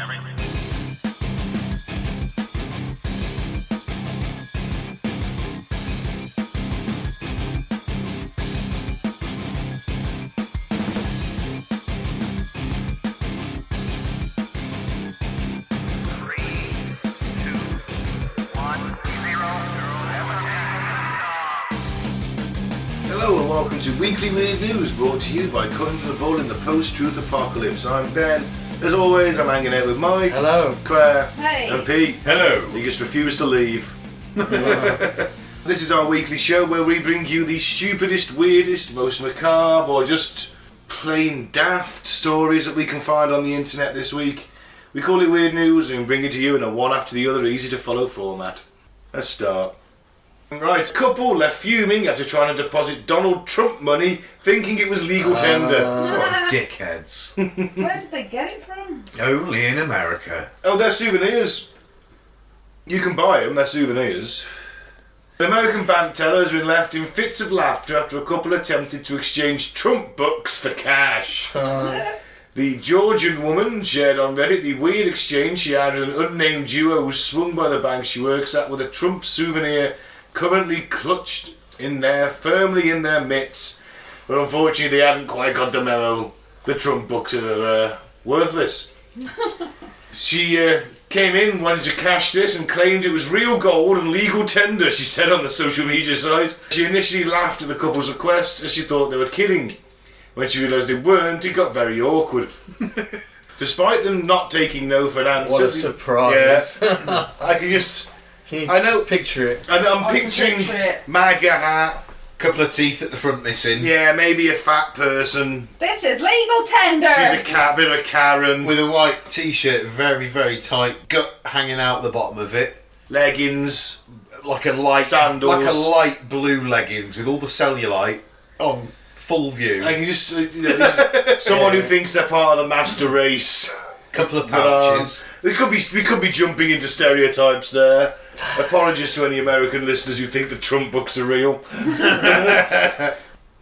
Hello and welcome to Weekly Weird News, brought to you by Cutting to the Bull in the Post-Truth Apocalypse. I'm Ben. As always, I'm hanging out with Mike. Hello. Claire. Hey. And Pete. Hello. He just refused to leave. This is our weekly show where we bring you the stupidest, weirdest, most macabre, or just plain daft stories that we can find on the internet this week. We call it Weird News and bring it to you in a one after the other, easy to follow format. Let's start. Right, couple left fuming after trying to deposit Donald Trump money, thinking it was legal tender. What dickheads. Where did they get it from? Only in America. Oh, they're souvenirs. You can buy them, they're souvenirs. An American bank teller has been left in fits of laughter after a couple attempted to exchange Trump books for cash. The Georgian woman shared on Reddit the weird exchange she had with an unnamed duo who was swung by the bank she works at with a Trump souvenir currently clutched firmly in their mitts, but unfortunately they hadn't quite got the memo. The Trump books are worthless. She came in, wanted to cash this, and claimed it was real gold and legal tender, she said on the social media site. She initially laughed at the couple's request as she thought they were kidding. When she realised they weren't, it got very awkward. Despite them not taking no for an answer. What a surprise. Yeah, I can just... I know. Picture it. And I'm picturing MAGA hat, Couple of teeth at the front missing. yeah, maybe a fat person. This is legal tender. She's a bit of a Karen. With a white t-shirt, very, very tight, gut hanging out the bottom of it. Leggings. Like a light Sandals. Like a light blue leggings with all the cellulite on full view. I can just, someone who thinks they're part of the master race. Couple of pouches. We could be jumping into stereotypes there. Apologies to any American listeners who think the Trump books are real.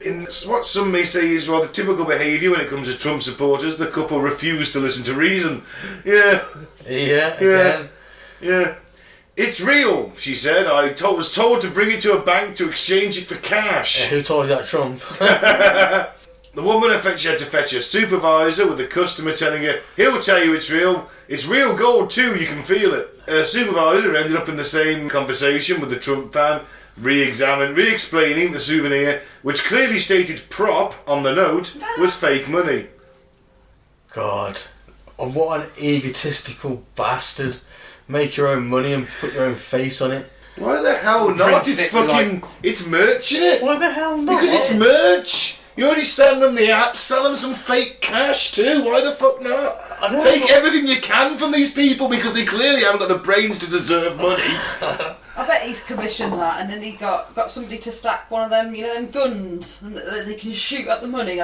In what some may say is rather typical behaviour when it comes to Trump supporters, the couple refuse to listen to reason. Yeah. Yeah. Yeah. It's real, she said. I was told to bring it to a bank to exchange it for cash. Who told you that, Trump? The woman had to fetch a supervisor, with the customer telling her, he'll tell you it's real. It's real gold too, you can feel it. Her supervisor ended up in the same conversation with the Trump fan, re-explaining the souvenir, which clearly stated prop on the note, was fake money. God. Oh, what an egotistical bastard. Make your own money and put your own face on it. Why the hell not? It's fucking... It's merch, innit? Why the hell not? Because it's merch! You already send them the app, sell them some fake cash too. Why the fuck not? Take everything you can from these people because they clearly haven't got the brains to deserve money. I bet he's commissioned that, and then he got somebody to stack one of them, them guns, and they can shoot at the money,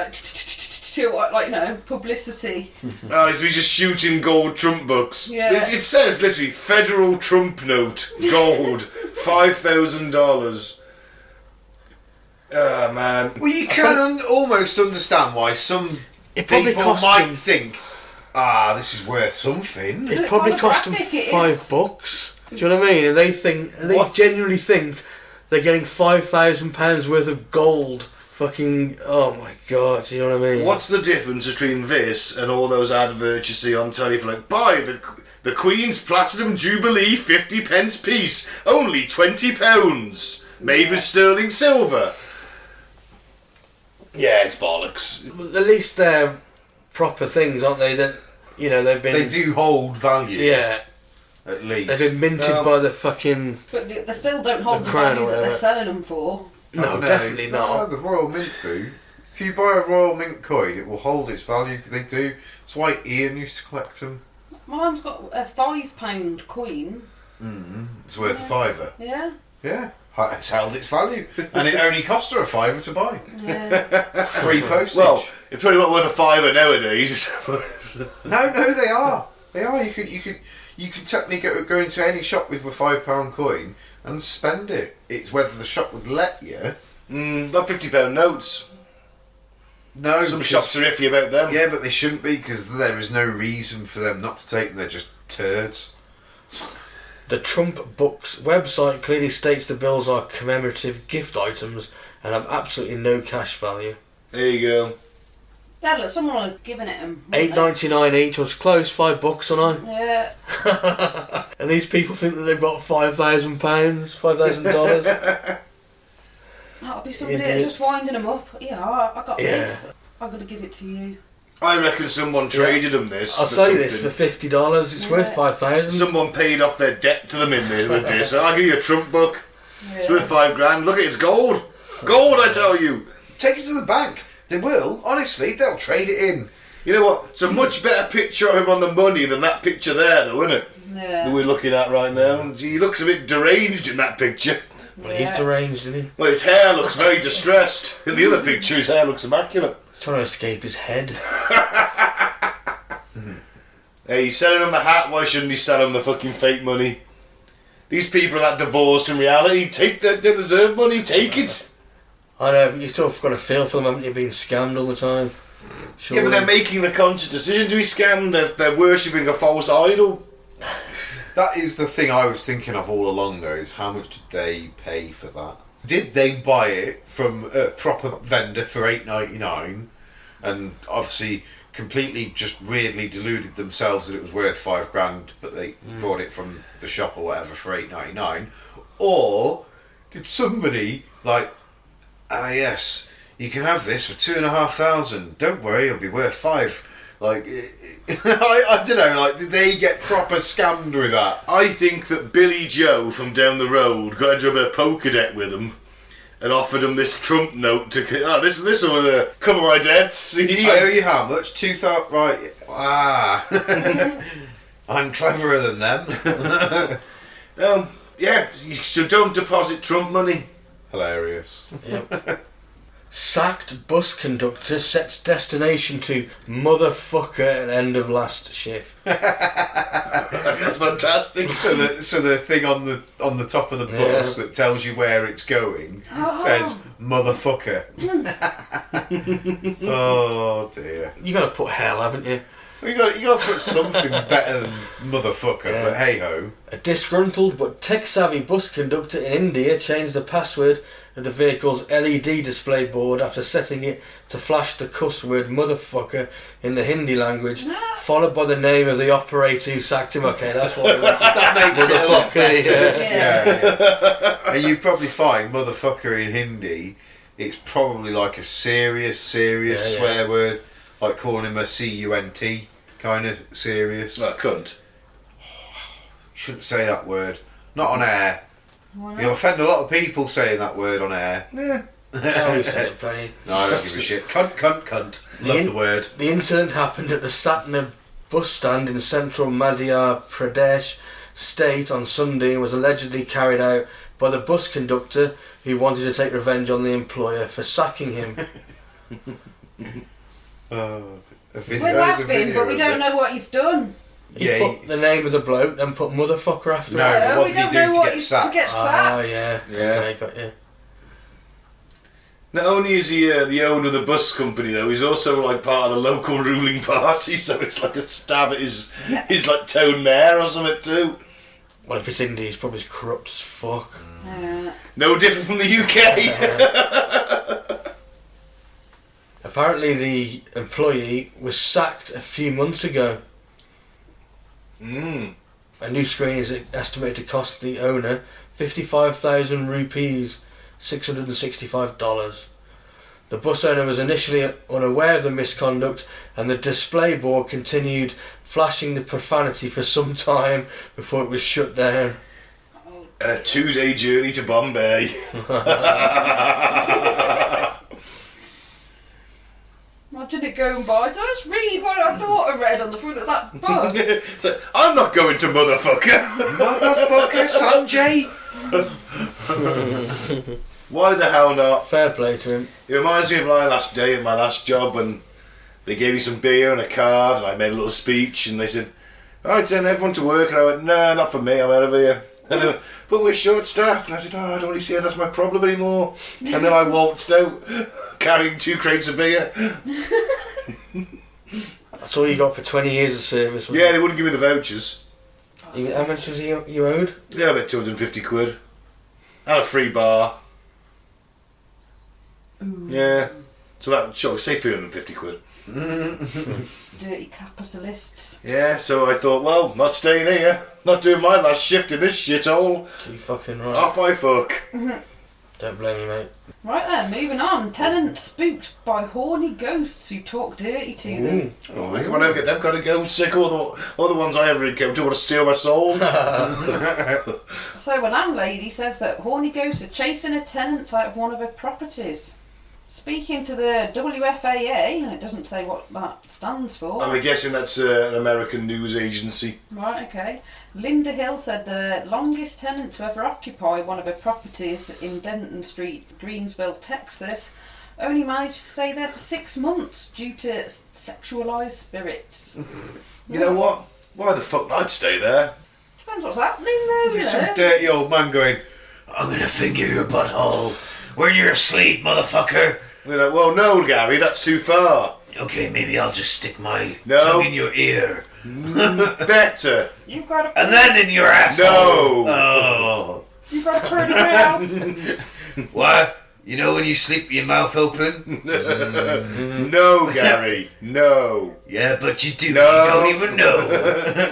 publicity. Oh, so he's just shooting gold Trump books. Yeah. It says literally federal Trump note, gold, $5,000. Oh man. Well, you can almost understand why some people might think, this is worth something. It probably cost them $5. Do you know what I mean? And they genuinely think they're getting £5,000 worth of gold. Fucking, oh my god, do you know what I mean? What's the difference between this and all those adverts you see on telly for buy the Queen's Platinum Jubilee 50p piece, only £20, made with sterling silver? Yeah, it's bollocks. At least they're proper things, aren't they? That they've been. They do hold value. Yeah. At least. They've been minted by the fucking... But they still don't hold the crown value or that they're whatever. selling them for. No, definitely not. No, the Royal Mint do. If you buy a Royal Mint coin, it will hold its value. They do. That's why Ian used to collect them. My mum's got a £5 coin. It's worth a fiver. Yeah. Yeah. It's held its value. And it only cost her a fiver to buy. Yeah. Free postage. Well, it's probably not worth a fiver nowadays. No, they are. They are. You can technically go into any shop with a £5 coin and spend it. It's whether the shop would let you. Not £50 notes. No, Some because- shops are iffy about them. Yeah, but they shouldn't be, because there is no reason for them not to take them. They're just turds. The Trump Books website clearly states the bills are commemorative gift items and have absolutely no cash value. There you go. Dad, look, someone had given it him. $8.99 each. Was close. $5 on Yeah. and these people think that they've got £5,000, $5,000. That'll be somebody that's Idiots. just winding them up. Yeah, I got Yeah. this. I'm going to give it to you. I reckon someone traded them this. I'll for sell you this something. for $50. It's worth $5,000. Someone paid off their debt to them in there with this. I'll give you a Trump book. It's Yeah. worth $5,000. Look, it's gold. Gold, I tell you. Take it to the bank. They will. Honestly, they'll trade it in. You know what? It's a much better picture of him on the money than that picture there, though, isn't it? Yeah. That we're looking at right now. He looks a bit deranged in that picture. Well, he's deranged, isn't he? Well, his hair looks very distressed. In the other picture, his hair looks immaculate. He's trying to escape his head. Hey, he's selling him the hat. Why shouldn't he sell him the fucking fake money? These people are that divorced in reality. They deserve money. Take it. I know, but you still got to feel for them, haven't you, being scammed all the time? Yeah, but they're making the conscious decision to be scammed. They're worshipping a false idol. That is the thing I was thinking of all along, though, is how much did they pay for that? Did they buy it from a proper vendor for $8.99 and obviously completely just weirdly deluded themselves that it was worth $5,000, but they bought it from the shop or whatever for $8.99? Or did somebody like, yes, you can have this for $2,500. Don't worry, it'll be worth $5,000. Like, I don't know. Like, did they get proper scammed with that? I think that Billy Joe from down the road got into a bit of poker debt with him and offered him this Trump note to this will cover my debts. I owe you how much? 2,000. Right. I'm cleverer than them. Yeah, so don't deposit Trump money. Hilarious. Yep. Sacked bus conductor sets destination to motherfucker at end of last shift. That's fantastic. So the thing on the top of the bus that tells you where it's going says motherfucker. Oh dear. You got to put hell, haven't you? You got to put something better than motherfucker. Yeah. But hey ho. A disgruntled but tech-savvy bus conductor in India changed the password of the vehicle's LED display board after setting it to flash the cuss word motherfucker in the Hindi language, followed by the name of the operator who sacked him. Okay, that's what we wanted. That makes it a lot better. Yeah. Yeah. And you probably find motherfucker in Hindi, it's probably like a serious swear word, like calling him a cunt, kind of serious. Like a cunt. Shouldn't say that word. Not on air. Why not? You'll offend a lot of people saying that word on air. Yeah. Oh, we said it plenty. No, I don't give a shit. Cunt. Love the word. The incident happened at the Satna bus stand in central Madhya Pradesh state on Sunday and was allegedly carried out by the bus conductor who wanted to take revenge on the employer for sacking him. We're laughing, but we don't know what he's done. He Yeah, put the name of the bloke, then put motherfucker after No, it. but what we did he don't do know to what get he's sacked? to get Oh, sacked. yeah. Yeah. I got you. Not only is he the owner of the bus company, though, he's also like part of the local ruling party. So it's like a stab at his like town mayor or something too. Well, if it's India, he's probably corrupt as fuck. No different from the UK. Apparently, the employee was sacked a few months ago. A new screen is estimated to cost the owner 55,000 rupees, $665. The bus owner was initially unaware of the misconduct, and the display board continued flashing the profanity for some time before it was shut down. And a 2-day journey to Bombay. Imagine it going by. Just read what I thought I read on the front of that bus. So, I'm not going to motherfucker. Motherfucker, Sanjay! Why the hell not? Fair play to him. It reminds me of my last day at my last job when they gave me some beer and a card and I made a little speech and they said, "Alright, send everyone to work," and I went, "No, not for me, I'm out of here." And they went, "But we're short staffed," and I said, "Oh, I don't really see how that's my problem anymore." And then I waltzed out. carrying 2 crates of beer. That's all you got for 20 years of service. Yeah, they wouldn't give me the vouchers. How much was you owed? Yeah, about 250 quid. And a free bar. Ooh. Yeah. So that, sure, say 350 quid. Dirty capitalists. Yeah, so I thought, well, not staying here. Not doing my last shift in this shithole. Too fucking right. Off I fuck. Don't blame me, mate. Right then, moving on. Tenants spooked by horny ghosts who talk dirty to them. Oh, I never get them kind of ghost sick. All the ones I ever encountered want to steal my soul. So a landlady says that horny ghosts are chasing a tenant out of one of her properties. Speaking to the WFAA, and it doesn't say what that stands for. I'm guessing that's an American news agency. Right, okay. Linda Hill said the longest tenant to ever occupy one of her properties in Denton Street, Greensville, Texas, only managed to stay there for 6 months due to sexualised spirits. You know what? Why the fuck I'd stay there? Depends what's happening there, There's some dirty old man going, I'm gonna finger your butthole when you're asleep, motherfucker. We're like, well, no, Gary, that's too far. Okay, maybe I'll just stick my No. tongue in your ear. Better. You've got to And then in your asshole. No. Oh. You've got to put it out. What? You know when you sleep with your mouth open? No, Gary. No. Yeah, but you do. No. You don't even know.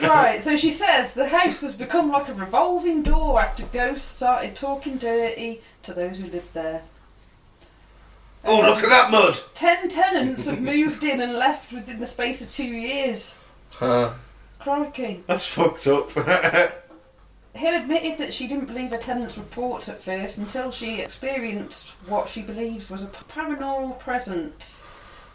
Right, so she says the house has become like a revolving door after ghosts started talking dirty to those who lived there. Oh, look at that mud. 10 tenants have moved in and left within the space of 2 years. Crikey. That's fucked up. Hill admitted that she didn't believe her tenant's reports at first until she experienced what she believes was a paranormal presence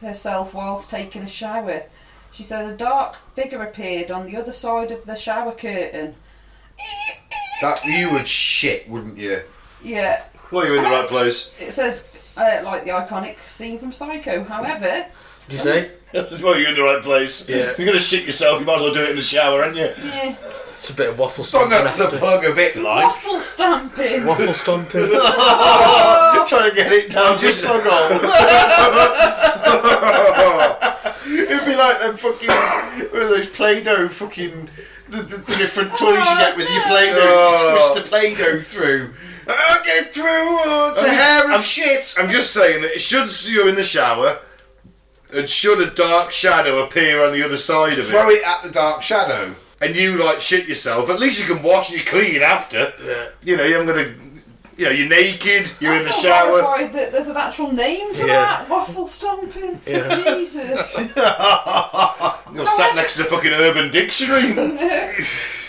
herself whilst taking a shower. She said a dark figure appeared on the other side of the shower curtain. That you would shit, wouldn't you? Yeah. Well, you're in the right place. It says, like the iconic scene from Psycho. However, Did you say? That's why you're in the right place. Yeah. You're going to shit yourself, you might as well do it in the shower, aren't you? yeah, It's a bit of waffle Bung stomping up the after. plug a bit like. waffle stamping. Waffle stomping. Trying to get it down just plug hole. It'd be like them fucking, one of those Play-Doh fucking, the different toys you get with your Play-Doh. Oh. You squish the Play-Doh through. Oh, get it through. Oh, it's a hair of shit. I'm just saying that should you're in the shower, and should a dark shadow appear on the other side of Throw it, it at the dark shadow. and you like shit yourself, at least you can wash and you clean after. Yeah. You know, you haven't got to. You know, you're naked. You're in the I'm so shower. horrified that there's an actual name for Yeah. that. Waffle stomping. Yeah. Jesus. You're sat next to the fucking Urban Dictionary.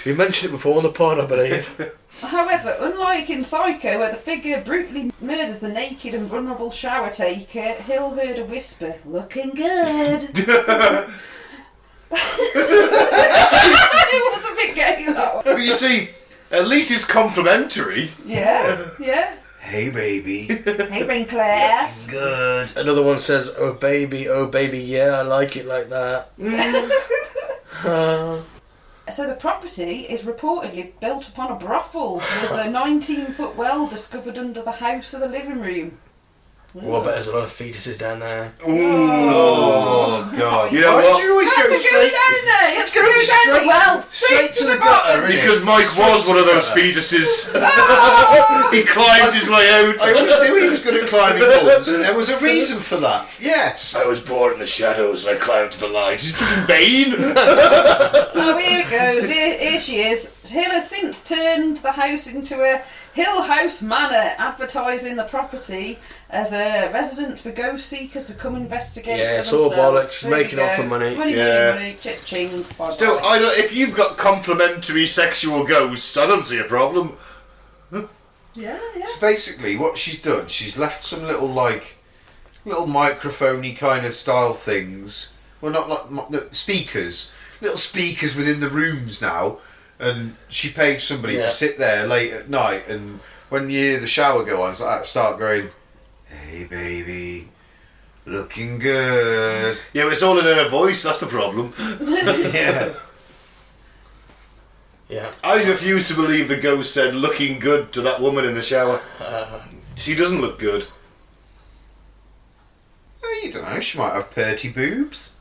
You mentioned it before on the pod, I believe. However, unlike in Psycho, where the figure brutally murders the naked and vulnerable shower taker, Hill heard a whisper, "Looking good." It was a bit gay, that one. But you see, at least it's complimentary. Yeah, yeah. Hey, baby. Hey, bring Clair. Good. Another one says, oh baby, yeah, I like it like that. So the property is reportedly built upon a brothel with a 19-foot well discovered under the house of the living room. Well, I bet there's a lot of fetuses down there. Oh, God. You know Why what? do you always You go have to go straight? down there. You have to go go down the straight- well. straight to the gutter, innit? Because Mike was one of those fetuses. He climbed his way out. I always knew he was good at climbing walls, and there was a reason for that. Yes. I was born in the shadows and I climbed to the light. He's fucking Bane. Oh, here it goes. Here she is. Hill has since turned the house into a Hill House Manor, advertising the property as a residence for ghost seekers to come investigate. Yeah, for it's all themselves. bollocks. There we Making off go. for money. Money, Yeah. money, ching. Bye Still, bye. I don't, if you've got complimentary sexual ghosts, I don't see a problem. Yeah. It's basically what she's done. She's left some little microphone-y kind of style things. Well, not like speakers. Little speakers within the rooms now. And she paid somebody to sit there late at night, and when you hear the shower go on, it's like, start going, "Hey baby, looking good." Yeah, but it's all in her voice, that's the problem. Yeah. Yeah. I refuse to believe the ghost said looking good to that woman in the shower. She doesn't look good. know, she might have purty boobs.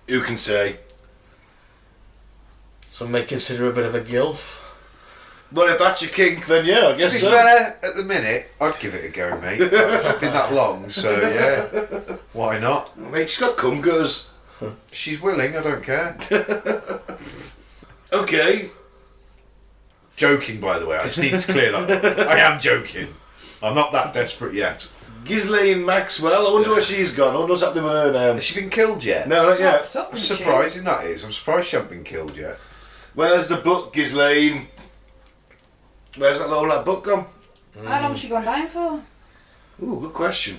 Who can say? Some may consider a bit of a gilf. Well, if that's your kink, then yeah, I guess To be so. fair, at the minute, I'd give it a go, mate. It's been that long, so yeah, why not? Mate, she's got cum gutters. She's willing, I don't care. Okay. Joking, by the way, I just need to clear that up. I am joking. I'm not that desperate yet. Ghislaine Maxwell, I wonder where she's gone. I wonder what's happening with her now. Has she been killed yet? No, not yet. Wrapped up, That's isn't she? surprising, that is. I'm surprised she hasn't been killed yet. Where's the book, Ghislaine? Where's that little that book gone? How long's she gone down for? Ooh, good question.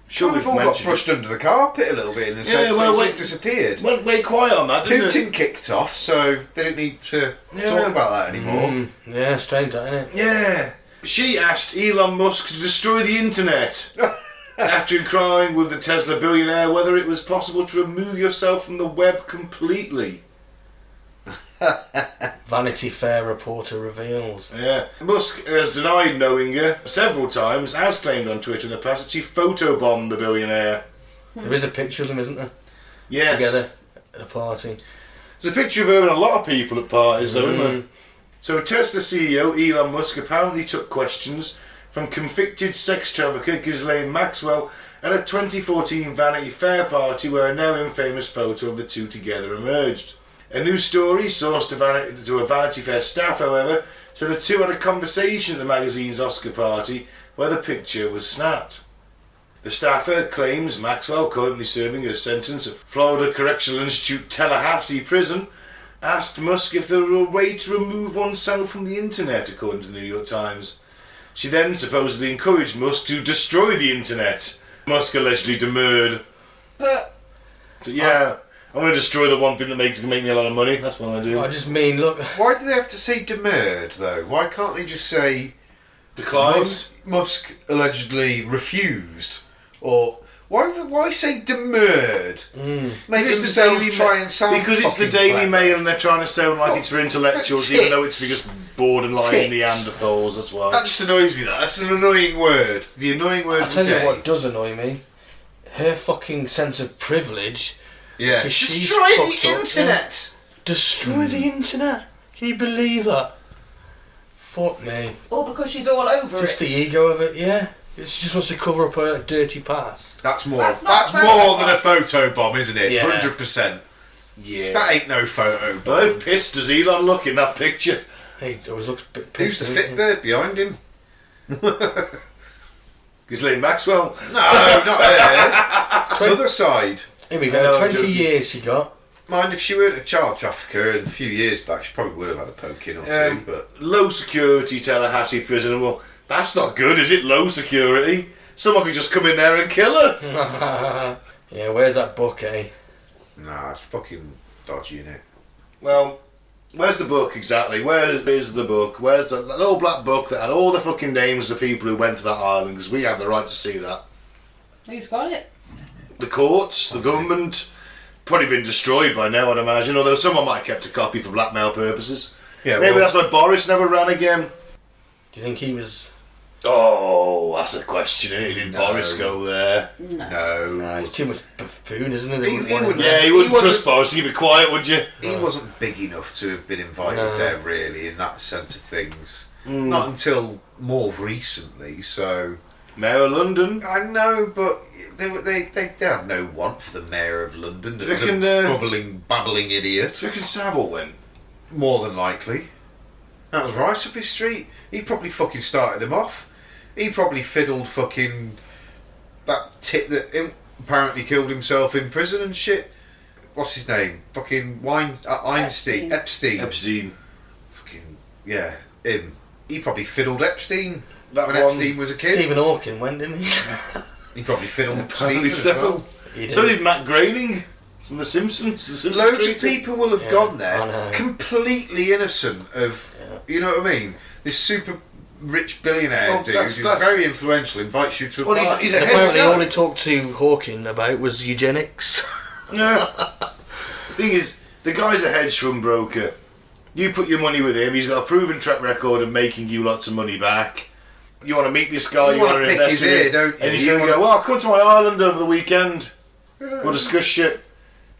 Sure, We've we've all got mentioned brushed under the carpet a little bit in the sense well, that wait- it disappeared. Went way quiet on that, didn't Putin it? kicked off, so they didn't need to Yeah. talk about that anymore. Yeah, strange that, isn't it? Yeah. She asked Elon Musk to destroy the internet after inquiring with the Tesla billionaire whether it was possible to remove yourself from the web completely. Vanity Fair reporter reveals. Yeah. Musk has denied knowing her several times, has claimed on Twitter in the past that she photobombed the billionaire. There is a picture of them, isn't there? Yes. Together at a party. There's a picture of her and a lot of people at parties, though, isn't there? So Tesla CEO Elon Musk apparently took questions from convicted sex trafficker Ghislaine Maxwell at a 2014 Vanity Fair party where a now infamous photo of the two together emerged. A new story sourced to a Vanity Fair staff, however, said the two had a conversation at the magazine's Oscar party where the picture was snapped. The staffer claims Maxwell, currently serving her sentence at Florida Correctional Institute Tallahassee Prison, asked Musk if there were a way to remove oneself from the internet, according to the New York Times. She then supposedly encouraged Musk to destroy the internet. Musk allegedly demurred. But So, yeah, I'm going to destroy the one thing that can make me a lot of money. That's what I do. I just mean, look, Why do they have to say demurred, though? Why can't they just say Declined. Musk allegedly refused? Or why say demurred? Make It's the themselves Daily try and sound because it's the fucking Daily clever. Mail and they're trying to sound like it's for intellectuals, but even though it's for tits. just borderline Tits. Neanderthals. That's why. That just annoys me. That's an annoying word. The annoying word I'll of tell the you day. what does annoy me. Her fucking sense of privilege. Yeah. 'Cause she's Destroy the fucked up, internet. Destroy the internet. Can you believe that? Fuck me. all because she's all over Just it. the ego of it, yeah. She just wants to cover up her dirty past. That's more. That's That's, not more photo than a photo bomb, isn't it? Yeah. 100%. Yeah. That ain't no photo But how bomb. pissed does Elon look in that picture? He always looks a bit Who's pissed. the doesn't fit he? bird behind him? Ghislaine Maxwell. No, not there. It's the other side. Here we I go. know, I'm 20 joking. years she got. Mind if she weren't a child trafficker and a few years back, she probably would have had a poke in or two, but Low security Tallahassee prison. Well, that's not good, is it? Low security. Someone could just come in there and kill her. Yeah, where's that book, eh? nah, it's fucking dodgy, innit? Well, where's the book exactly? Where is the book? Where's the little black book that had all the fucking names of the people who went to that island? Because we had the right to see that. Who's got it? The courts, the government, probably been destroyed by now, I'd imagine. Although someone might have kept a copy for blackmail purposes. Yeah, Maybe well- that's why Boris never ran again. Do you think he was... Oh, that's a question, isn't it? Did No. Boris go there? No. He's too much buffoon, isn't he? They He- wouldn't he want him wouldn't- there. Yeah, you wouldn't wasn't- trust Boris to keep it quiet, would you? He wasn't big enough to have been invited No. there, really, in that sense of things. Not until more recently, so... Mayor of London. I know, but they had no want for the Mayor of London. That was reckon, a babbling idiot. Do you reckon Savile went? More than likely. That was right up his street. He probably fucking started him off. He probably fiddled fucking that tit that apparently killed himself in prison and shit. What's his name? Fucking Einstein. Epstein. Epstein. Fucking, yeah, him. He probably fiddled Epstein That when one- Epstein was a kid. Stephen Hawking went, didn't he? He probably fiddled Apparently Stephen as well. He So did. did Matt Groening from The Simpsons. The Simpsons Loads of creator. people will have Yeah, gone I there know. completely innocent of, you know what I mean? This super rich billionaire Well, dude that's- who's that's- very influential invites you to a Well, party. he's a head Apparently chef. all he talked to Hawking about was eugenics. Yeah. Thing is, the guy's a hedge fund broker. You put your money with him. He's got a proven track record of making you lots of money back. you want to meet this guy, you want to pick invest his in ear, it, don't you? and he's You going to wanna- go, well, come to my island over the weekend. We'll discuss shit.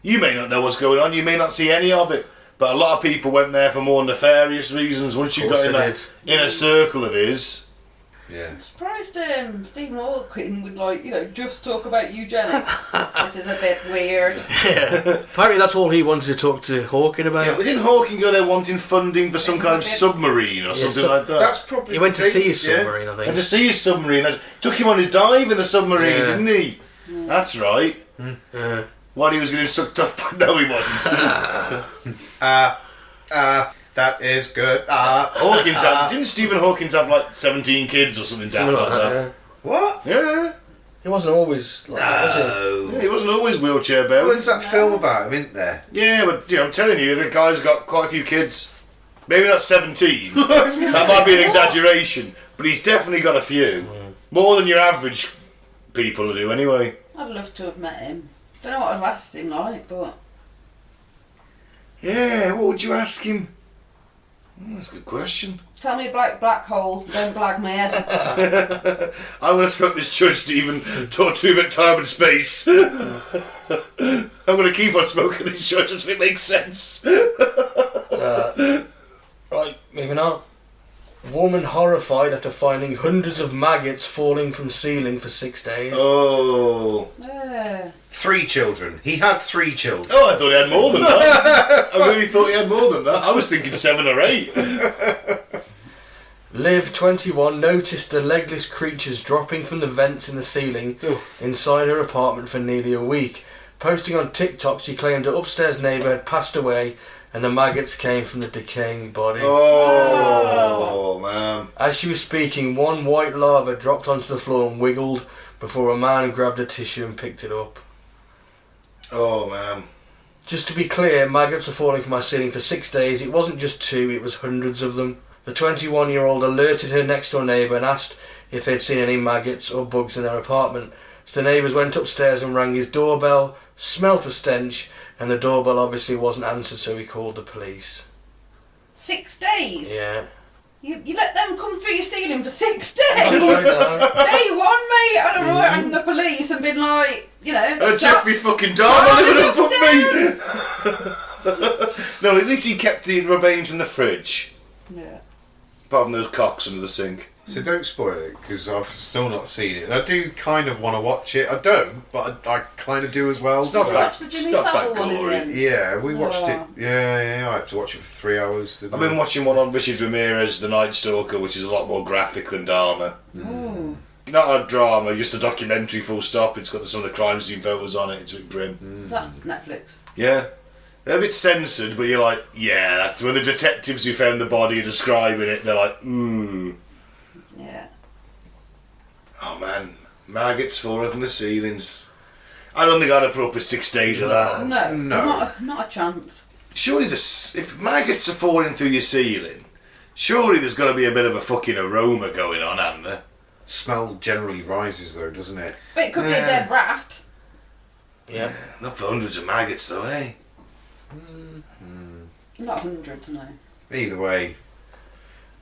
You may not know what's going on. You may not see any of it. But a lot of people went there for more nefarious reasons. Once you got in that inner circle of his. Yeah. I'm surprised Stephen Hawking would, like, you know, just talk about eugenics. This is a bit weird. Yeah. Apparently that's all he wanted to talk to Hawking about. Yeah, but didn't Hawking go there wanting funding for some kind of submarine or something like that? That's probably. He went to the see thing, his yeah. submarine, I think. And to see his submarine, took him on his dive in the submarine, Yeah. didn't he? That's right. Yeah. While he was getting sucked up, but no, he wasn't. That is good. Didn't Stephen Hawking have like 17 kids or something daft Something like like that? that, What? Yeah. He wasn't always like that, was he? Yeah, he wasn't always wheelchair bound. When's that film about him, isn't there? Yeah, but I'm telling you, the guy's got quite a few kids. Maybe not 17. That might be an exaggeration, but he's definitely got a few. More than your average people do, anyway. I'd love to have met him. Don't know what I'd asked him like, but Yeah, what would you ask him? That's a good question. tell me about black holes, don't blag my head. I'm going to smoke this judge, Stephen. Talk to him at time and space. I'm going to keep on smoking this judge until it makes sense. Right, moving on. Woman horrified after finding hundreds of maggots falling from ceiling for 6 days. Oh. Yeah. 3 children. He had 3 children. Oh, I thought he had more than that. I really thought he had more than that. I was thinking 7 or 8. Liv, 21, noticed the legless creatures dropping from the vents in the ceiling inside her apartment for nearly a week. Posting on TikTok, she claimed her upstairs neighbour had passed away and the maggots came from the decaying body. Oh, man. As she was speaking, one white larva dropped onto the floor and wiggled before a man grabbed a tissue and picked it up. Oh, man. Just to be clear, maggots were falling from my ceiling for 6 days. It wasn't just 2, it was hundreds of them. The 21-year-old alerted her next-door neighbour and asked if they'd seen any maggots or bugs in their apartment. So the neighbours went upstairs and rang his doorbell, smelt a stench, and the doorbell obviously wasn't answered, so he called the police. 6 days? Yeah. You let them come through your ceiling for 6 days? I know. Day one, mate, I'd have rang the police and been like, you know... Jeffrey fucking Dahmer would have put me! No, at least he kept the remains in the fridge. Yeah. Apart from those cocks under the sink. So don't spoil it, because I've still not seen it. I do kind of want to watch it. I don't, but I kind of do as well. It's not Did you that, watch the Jimmy it's not Savile that one in the gory. end? Yeah, we watched Yeah. it. Yeah, I had to watch it for 3 hours. didn't I've I? been watching one on Richard Ramirez, The Night Stalker, which is a lot more graphic than Dahmer. Ooh. Not a drama, just a documentary full stop. It's got some of the crime scene photos on it. It's a bit grim. Is that Netflix? Yeah. They're a bit censored, but you're like, yeah, that's when the detectives who found the body are describing it, they're like, Yeah. oh man, maggots falling from the ceilings. I don't think I'd have put up with 6 days of that. No. No. Not a chance. Surely if maggots are falling through your ceiling, surely there's got to be a bit of a fucking aroma going on, hasn't there? Smell generally rises though, doesn't it? But it could be a dead rat. Yeah. Not for hundreds of maggots though, eh? Not hundreds, no. Either way,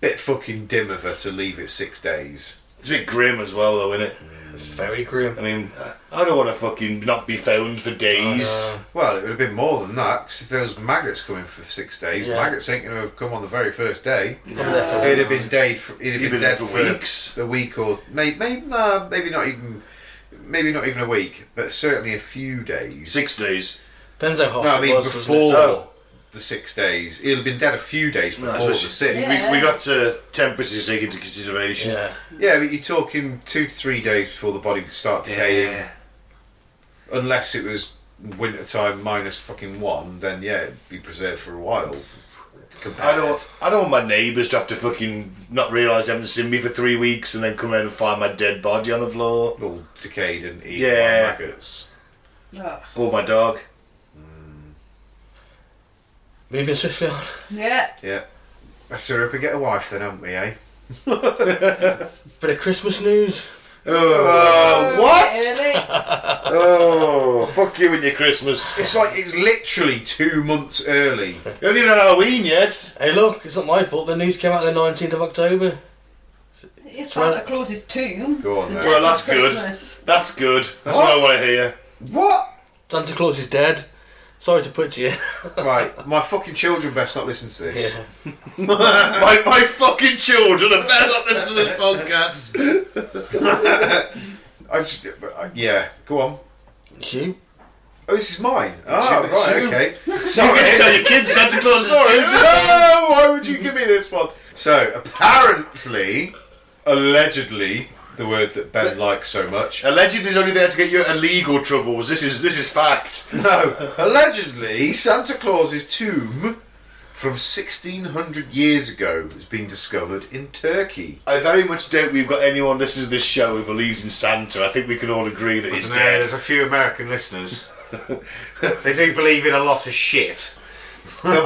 bit fucking dim of her to leave it 6 days. It's a bit grim as well though, isn't it? It's very grim. I mean, I don't want to fucking not be found for days. Well, it would have been more than that, because if there was maggots coming for 6 days, Yeah. maggots ain't going to have come on the very first day. Probably there for It'd have been dead for, it'd have You've been been dead there for for weeks. a week or maybe not even a week, but certainly a few days. 6 days. Depends how hot No, I it mean was, doesn't before it? Oh. the 6 days. It'll have been dead a few days No, before the especially- 6. Yeah. We got temperatures to take into consideration. Yeah. Yeah, but you're talking 2 to 3 days before the body would start decaying. Yeah. Unless it was winter time minus fucking 1, then yeah, it'd be preserved for a while. I don't want my neighbours to have to fucking not realise they haven't seen me for 3 weeks and then come around and find my dead body on the floor. All decayed and eaten Yeah. by maggots. Ugh. Or my dog. Moving swiftly on. Yeah. Yeah. Let's hurry up and get a wife then, haven't we, eh? Bit of Christmas news. What? Really? Oh, fuck you and your Christmas. It's like it's literally 2 months early. You haven't even had Halloween yet. Hey look, it's not my fault. The news came out the 19th of October. It's Santa Claus's tomb. Go on, The then. death Well, that's of good. Christmas. That's good. That's what I want to hear. What? Santa Claus is dead. Sorry to put you. Right, my fucking children best not listen to this. Yeah. my fucking children have better not listen to this podcast. Yeah, go on. You? Oh, this is mine. Oh, Shoot, right, shoot. okay. You Sorry. can tell your kids Santa Claus is Sorry, too. no, why would you give me this one? So, apparently, allegedly, the word that Ben likes so much. Allegedly is only there to get you out of legal troubles. This is fact. No, allegedly, Santa Claus's tomb from 1600 years ago has been discovered in Turkey. I very much doubt we've got anyone listening to this show who believes in Santa. I think we can all agree that he's dead. There's a few American listeners. They do believe in a lot of shit. They'll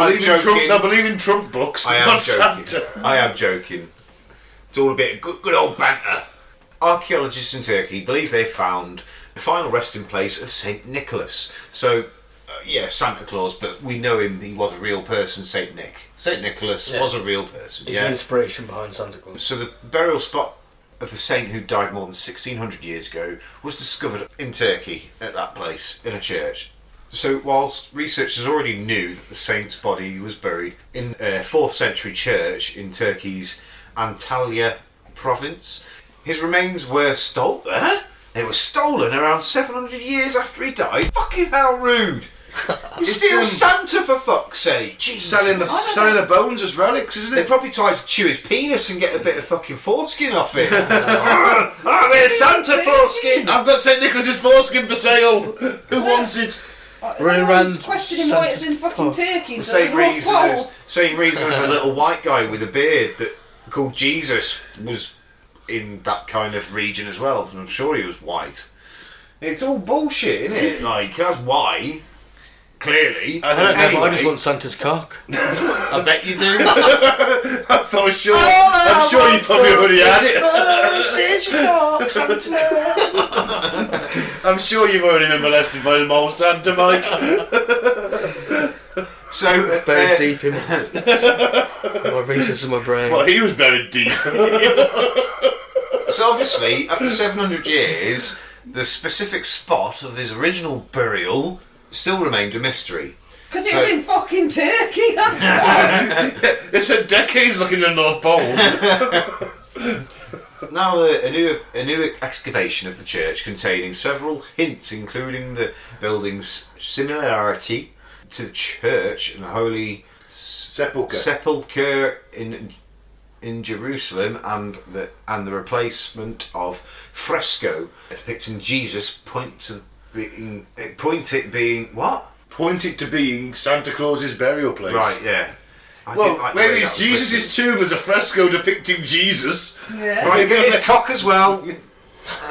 believe in Trump books, but not Santa. I am joking. It's all a bit of good old banter. Archaeologists in Turkey believe they found the final resting place of Saint Nicholas. So, Santa Claus, but we know him. He was a real person, Saint Nick. Saint Nicholas was a real person. He's the inspiration behind Santa Claus. So the burial spot of the saint who died more than 1600 years ago was discovered in Turkey at that place in a church. So whilst researchers already knew that the saint's body was buried in a 4th century church in Turkey's Antalya province, his remains were stolen. They were stolen around 700 years after he died. Fucking hell, rude! You steal Santa for fuck's sake! Jesus. Selling the bones as relics, isn't They it? probably tried to chew his penis and get a bit of fucking foreskin off it. There's Santa foreskin! I've got St. Nicholas's foreskin for sale. Who wants it? Running around Questioning why it's in fucking Santa's Turkey. The instead of same North reason as a little white guy with a beard that called Jesus was in that kind of region as well. I'm sure he was white. It's all bullshit, isn't it? Like, that's why. Clearly. I don't know, Anyway, I just want Santa's cock. I bet you do. I'm sure you probably already had it. I'm sure you've already been molested by the mole Santa, Mike. So, Buried deep in my recesses of my brain. Well, he was buried deep. so obviously, after 700 years, the specific spot of his original burial still remained a mystery. Because it was in fucking Turkey, that's why. It's a decades looking at the North Pole. Now, a new excavation of the church containing several hints, including the building's similarity to the church and the Holy Sepulchre in Jerusalem, and the replacement of fresco depicting Jesus point it being what? Point it to being Santa Claus's burial place. Right, yeah. Well, maybe it's Jesus' tomb as a fresco depicting Jesus. Yeah. Right, get his cock as well.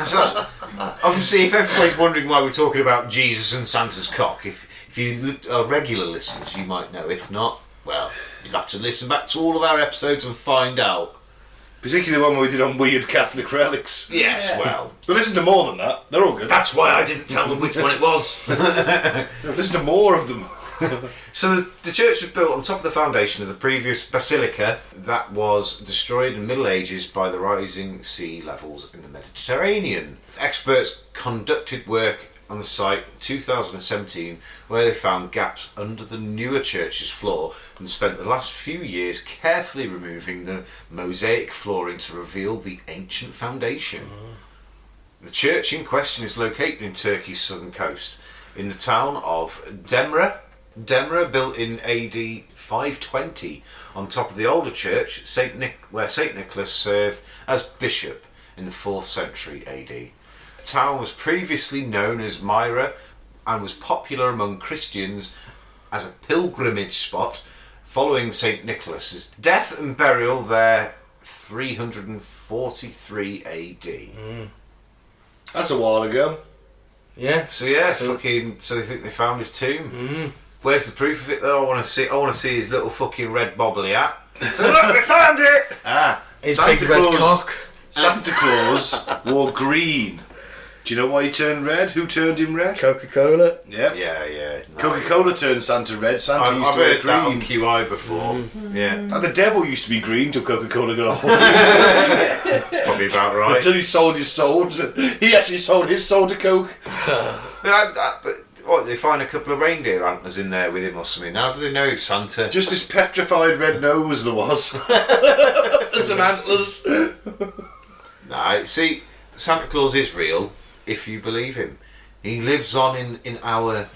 So, obviously, if everybody's wondering why we're talking about Jesus and Santa's cock, if you are regular listeners, you might know. If not, well, you'll have to listen back to all of our episodes and find out. Particularly the one we did on weird Catholic relics. Yes, well. But listen to more than that. They're all good. That's why I didn't tell them which one it was. Listen to more of them. So the church was built on top of the foundation of the previous basilica that was destroyed in the Middle Ages by the rising sea levels in the Mediterranean. Experts conducted work on the site in 2017 where they found gaps under the newer church's floor and spent the last few years carefully removing the mosaic flooring to reveal the ancient foundation. The church in question is located in Turkey's southern coast in the town of Demre, built in AD 520 on top of the older church where St. Nicholas served as bishop in the 4th century AD. The town was previously known as Myra and was popular among Christians as a pilgrimage spot following St. Nicholas's death and burial there 343 AD. That's a while ago. Yeah. So they think they found his tomb. Where's the proof of it though? I want to see his little fucking red bobbly hat. So look, we found it! His big red cock. Santa Claus wore green Do you know why he turned red? Who turned him red? Coca-Cola. Yep. Yeah. No. Coca-Cola turned Santa red. Santa I've used to wear heard that on green. QI before. Yeah, And the devil used to be green till Coca-Cola got old. probably about right. Until he sold his soul. He actually sold his soul to Coke. But what, they find a couple of reindeer antlers in there with him or something. How do they know it's Santa? Just this petrified red nose there was. And some antlers. No, see, Santa Claus is real if you believe him. He lives on in our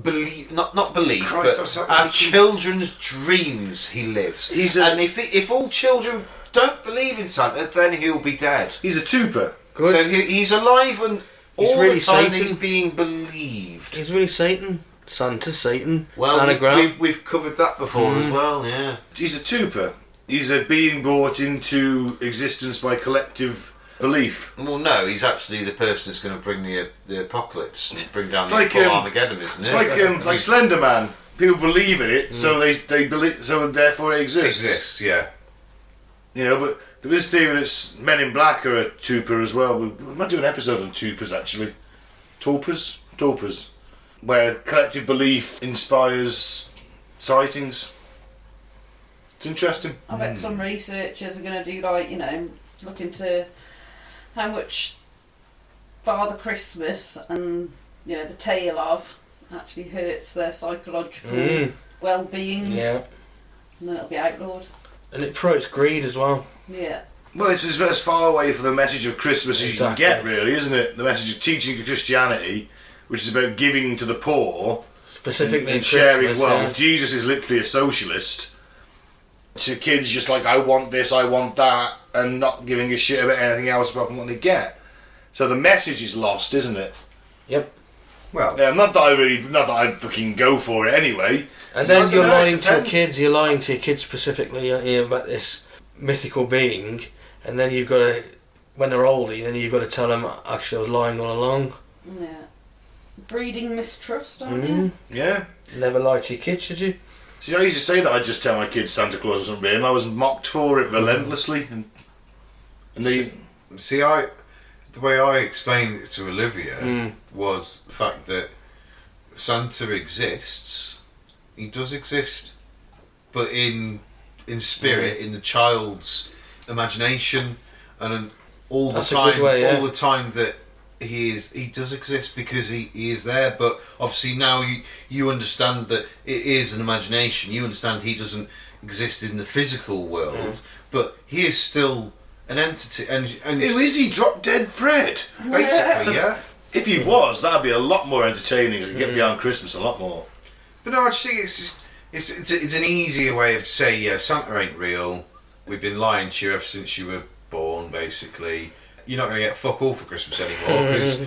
belief, not belief, Christ, but our children's dreams. He lives. And if all children don't believe in Santa, then he'll be dead. He's a tuber. Good. So he's alive and He's all really the time Satan. he's being believed. He's really Satan. Santa, Satan. Well, anagram. we've covered that before as well. Yeah. He's a tuber. He's a being brought into existence by collective belief. Well, no, he's actually the person that's going to bring the apocalypse, and bring down It's the like, full Armageddon, isn't It's it? like Slender Man. People believe in it, so they believe, so therefore it exists. Exists, yeah. You know, but there is theory that Men in Black are a tuber as well. We might do an episode on tupers actually. Torpers, where collective belief inspires sightings. It's interesting. I bet some researchers are going to do look into how much Father Christmas and the tale of actually hurts their psychological well-being. Yeah. And then it'll be outlawed. And it promotes greed as well. Yeah. Well, it's as far away from the message of Christmas as you can Exactly. get, really, isn't it? The message of teaching Christianity, which is about giving to the poor Specifically and sharing Christmas, wealth. yeah. Jesus is literally a socialist. To kids, just like, I want this, I want that, and not giving a shit about anything else apart from what they get. So the message is lost, isn't it? Yep. Well, Not that I fucking go for it anyway. And then So you're it lying to your depends. kids. You're lying to your kids specifically, aren't you, about this mythical being. And then you've got to, when they're older, then you've got to tell them, actually, I was lying all along. Yeah. Breeding mistrust, aren't you? Yeah. Never lie to your kids, should you? See, I used to say that I'd just tell my kids Santa Claus wasn't real, and I was mocked for it relentlessly. And they... see, the way I explained it to Olivia was the fact that Santa exists. He does exist, but in spirit, in the child's imagination, and all the That's a time, good way, yeah. all the time that he does exist because he is there. But obviously now you understand that it is an imagination. You understand he doesn't exist in the physical world, but he is still an entity. And Who is he? Drop Dead Fred? basically, yeah. If he was, that'd be a lot more entertaining. It'd get beyond Christmas a lot more. But no, I just think it's an easier way of saying, yeah, Santa ain't real. We've been lying to you ever since you were born, basically. You're not going to get fuck all for Christmas anymore because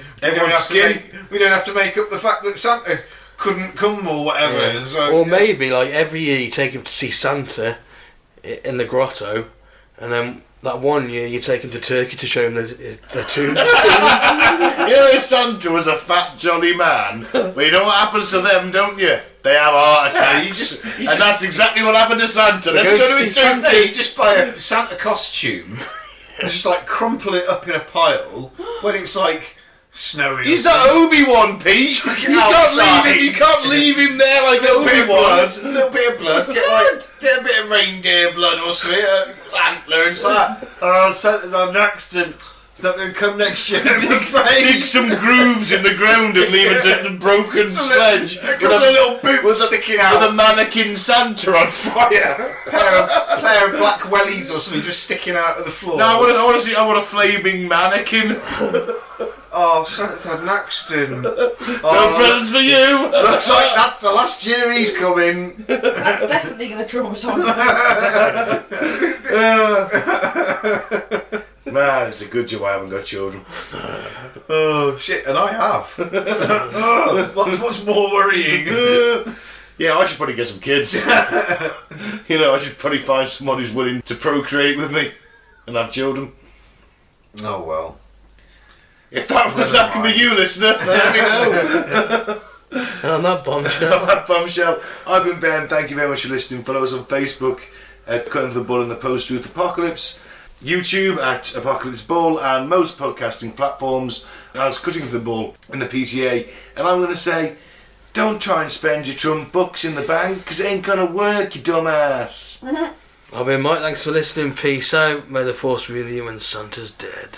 we don't have to make up the fact that Santa couldn't come or whatever. Yeah. So, Or maybe, like, every year you take him to see Santa in the grotto, and then that one year you take him to Turkey to show him the tombs. You know, Santa was a fat, jolly man. But you know what happens to them, don't you? They have heart attacks. you and that's exactly what happened to Santa. Let's go go to see his Santa. tomb. you just buy a Santa costume and just like crumple it up in a pile when it's like snowy. He's not Obi-Wan, Pete. You can't leave him there like Obi-Wan. A little bit of blood. Get a bit of reindeer blood or something. Antler and that. Oh, Santa's on an accident. He's not going to come next year, I'm afraid. Dig some grooves in the ground and leave a broken sledge A couple of little boots sticking out. with a mannequin Santa on fire. Pair of black wellies or something just sticking out of the floor. No, I want a flaming mannequin. Oh, Santa's had an accident. No presents for you. Looks like that's the last year he's coming. That's definitely going to traumatise them. Man, it's a good job I haven't got children. Oh shit, and I have. What's more worrying? Yeah, I should probably get some kids. I should probably find someone who's willing to procreate with me and have children. Oh well. If that can be you, listener, then let me know. And on that bombshell. That bombshell. I've been Ben. Thank you very much for listening. Follow us on Facebook at Cutting the Bull in the Post-Truth Apocalypse. YouTube at Apocalypse Bull and most podcasting platforms as Cutting for the Bull in the PTA. And I'm going to say, don't try and spend your Trump bucks in the bank because it ain't going to work, you dumbass. I've been Mike, thanks for listening. Peace out. May the force be with you when Santa's dead.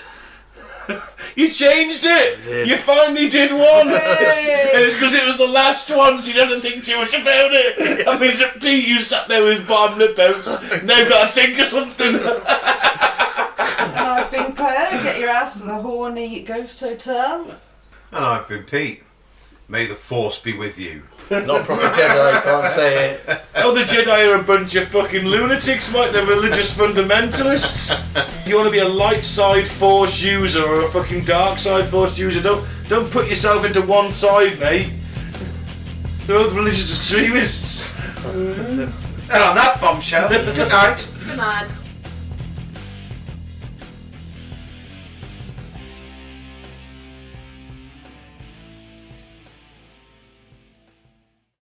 You changed it! Yeah. You finally did one! And it's because it was the last one, so you don't think too much about it. That means that Pete, you sat there with his bottom lip out, now got to think of something. And I've been Claire. Get your ass to the horny ghost hotel. And I've been Pete. May the force be with you. Not proper Jedi, can't say it. Oh, the Jedi are a bunch of fucking lunatics, Mike. They're religious fundamentalists. You want to be a light side force user or a fucking dark side force user? Don't put yourself into one side, mate. They're both religious extremists. And on that bombshell, good night. Good night.